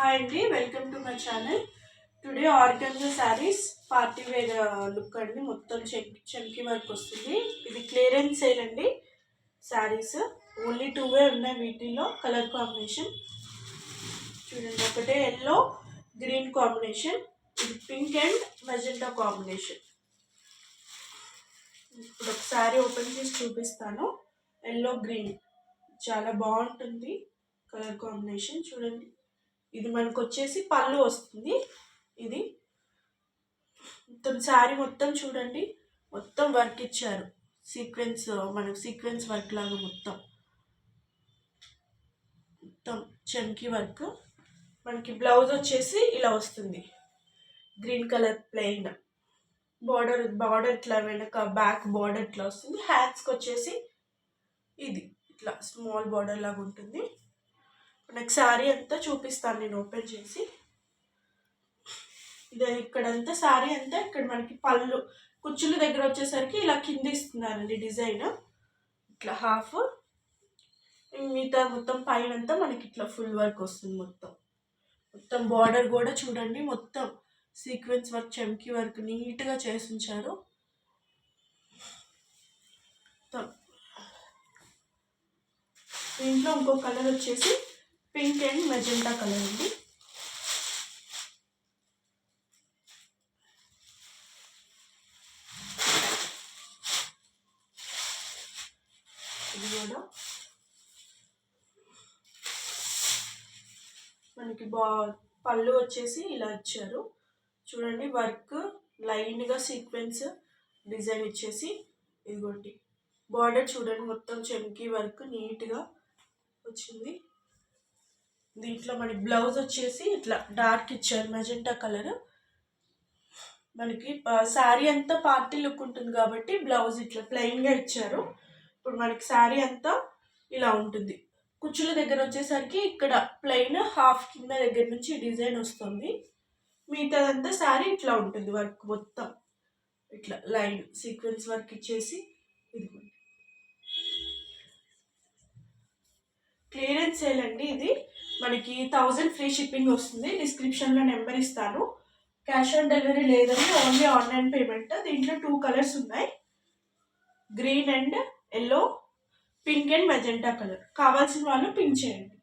Hi అండి, welcome to my channel. Today organza saris party wear look అండి. మొత్తం చెంకి work వస్తుంది. ఇది క్లియరెన్స్ సేల్ అండి. శారీస్ ఓన్లీ 2 ఉన్నాయి వీటిలో. కలర్ కాంబినేషన్ చూడండి, ఒకటే ఎల్లో గ్రీన్ కాంబినేషన్, ఇది పింక్ అండ్ మెజెంటా కాంబినేషన్. ఇప్పుడు ఒక శారీ ఓపెన్ చేసి చూపిస్తాను. ఎల్లో గ్రీన్ చాలా బాగుంటుంది కలర్ కాంబినేషన్. చూడండి, ఇది మనకు వచ్చేసి పళ్ళు వస్తుంది. ఇది మొత్తం శారీ మొత్తం చూడండి, మొత్తం వర్క్ ఇచ్చారు. సీక్వెన్స్, మనకు సీక్వెన్స్ వర్క్ లాగా మొత్తం మొత్తం చమ్కీ వర్క్. మనకి బ్లౌజ్ వచ్చేసి ఇలా వస్తుంది, గ్రీన్ కలర్ ప్లెయిన్ బార్డర్ ఇట్లా వెనక బ్యాక్ బార్డర్ ఇట్లా వస్తుంది. హ్యాండ్స్కి వచ్చేసి ఇది ఇట్లా స్మాల్ బార్డర్ లాగా ఉంటుంది. నాకు శారీ అంతా చూపిస్తాను నేను ఓపెన్ చేసి. ఇది ఇక్కడంతా శారీ అంతా, ఇక్కడ మనకి పళ్ళు కుచ్చుల దగ్గర వచ్చేసరికి ఇలా కింద ఇస్తున్నారండి డిజైన్, ఇట్లా హాఫ్. మిగతా మొత్తం పైన అంతా మనకి ఇట్లా ఫుల్ వర్క్ వస్తుంది. మొత్తం బార్డర్ కూడా చూడండి, మొత్తం సీక్వెన్స్ వర్క్ చమ్కీ వర్క్ నీట్గా చేసి ఉంచారు. దీంట్లో ఇంకో కలర్ వచ్చేసి పింక్ అండ్ మెజెంటా కలర్ ఉంది. ఇది కూడా మనకి పళ్ళు వచ్చేసి ఇలా ఇచ్చారు. చూడండి, వర్క్ లైన్గా సీక్వెన్స్ డిజైన్ ఇచ్చేసి, ఇదిగోటి బార్డర్ చూడండి, మొత్తం చమ్కీ వర్క్ నీట్గా వచ్చింది. దీంట్లో మనకి బ్లౌజ్ వచ్చేసి ఇట్లా డార్క్ ఇచ్చారు, మెజెంటా కలర్. మనకి శారీ అంతా పార్టీ లుక్ ఉంటుంది కాబట్టి బ్లౌజ్ ఇట్లా ప్లెయిన్గా ఇచ్చారు. ఇప్పుడు మనకి శారీ అంతా ఇలా ఉంటుంది. కుచ్చుల దగ్గర వచ్చేసరికి ఇక్కడ ప్లెయిన్ హాఫ్ కింద దగ్గర నుంచి డిజైన్ వస్తుంది. మిగతాదంతా శారీ ఇట్లా ఉంటుంది. వర్క్ మొత్తం ఇట్లా లైన్ సీక్వెన్స్ వర్క్ ఇచ్చేసి, ఇది క్లియరెన్స్ సేల్ అండి. ఇది మనకి 1000 ఫ్రీ షిప్పింగ్ వస్తుంది. డిస్క్రిప్షన్లో నెంబర్ ఇస్తాను. క్యాష్ ఆన్ డెలివరీ లేదండి, ఓన్లీ ఆన్లైన్ పేమెంట్. దీంట్లో 2 కలర్స్ ఉన్నాయి, green and yellow, pink and magenta colour. కావాల్సిన వాళ్ళు పింక్ చేయండి.